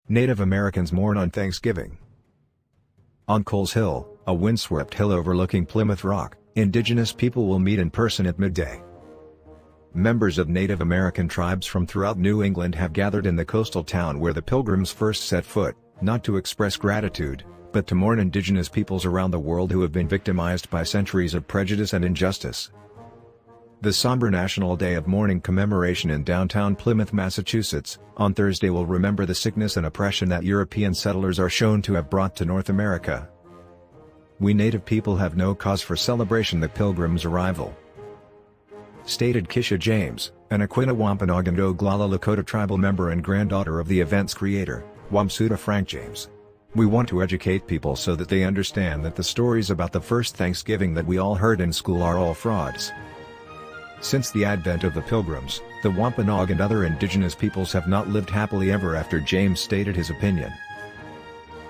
Native Americans mourn on Thanksgiving. On Coles Hill, a windswept hill overlooking Plymouth Rock, Indigenous people will meet in person at midday. Members of Native American tribes from throughout New England have gathered in the coastal town where the Pilgrims first set foot, not to express gratitude, but to mourn Indigenous peoples around the world who have been victimized by centuries of prejudice and injustice. The somber National Day of Mourning commemoration in downtown Plymouth, Massachusetts, on Thursday will remember the sickness and oppression that European settlers are shown to have brought to North America. "We Native people have no cause for celebration the Pilgrims' arrival," stated Kisha James, an Aquinnah Wampanoag and Oglala Lakota tribal member and granddaughter of the event's creator, Wamsuta Frank James. "We want to educate people so that they understand that the stories about the first Thanksgiving that we all heard in school are all frauds." Since the advent of the Pilgrims, the Wampanoag and other Indigenous peoples have not lived happily ever after, James stated his opinion.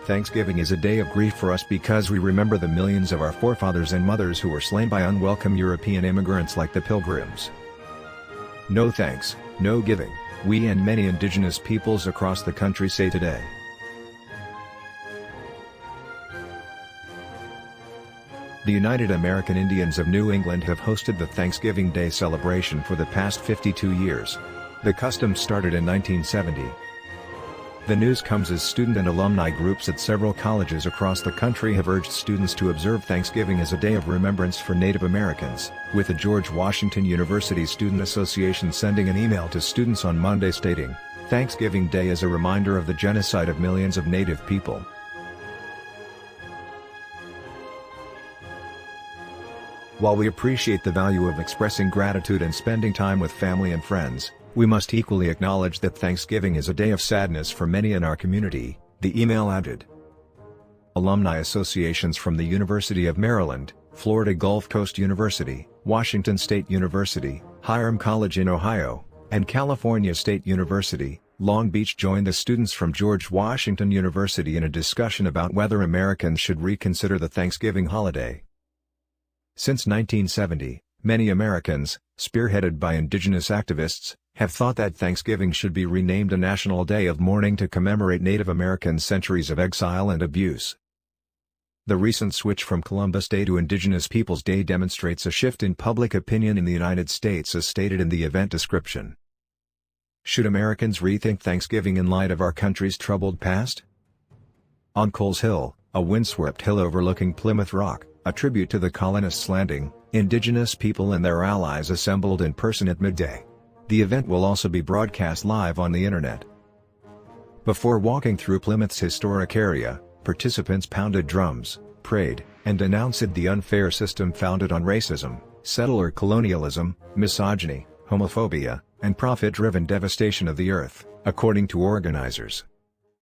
"Thanksgiving is a day of grief for us because we remember the millions of our forefathers and mothers who were slain by unwelcome European immigrants like the Pilgrims. No thanks, no giving, we and many Indigenous peoples across the country say today." The United American Indians of New England have hosted the Thanksgiving Day celebration for the past 52 years. The custom started in 1970. The news comes as student and alumni groups at several colleges across the country have urged students to observe Thanksgiving as a day of remembrance for Native Americans, with the George Washington University Student Association sending an email to students on Monday stating, "Thanksgiving Day is a reminder of the genocide of millions of Native people. While we appreciate the value of expressing gratitude and spending time with family and friends, we must equally acknowledge that Thanksgiving is a day of sadness for many in our community," the email added. Alumni associations from the University of Maryland, Florida Gulf Coast University, Washington State University, Hiram College in Ohio, and California State University, Long Beach joined the students from George Washington University in a discussion about whether Americans should reconsider the Thanksgiving holiday. Since 1970, many Americans, spearheaded by Indigenous activists, have thought that Thanksgiving should be renamed a national day of mourning to commemorate Native Americans' centuries of exile and abuse. The recent switch from Columbus Day to Indigenous Peoples Day demonstrates a shift in public opinion in the United States as stated in the event description. Should Americans rethink Thanksgiving in light of our country's troubled past? On Coles Hill, a windswept hill overlooking Plymouth Rock, a tribute to the colonists' landing, Indigenous people and their allies assembled in person at midday. The event will also be broadcast live on the internet. Before walking through Plymouth's historic area, participants pounded drums, prayed, and denounced the unfair system founded on racism, settler colonialism, misogyny, homophobia, and profit-driven devastation of the earth, according to organizers.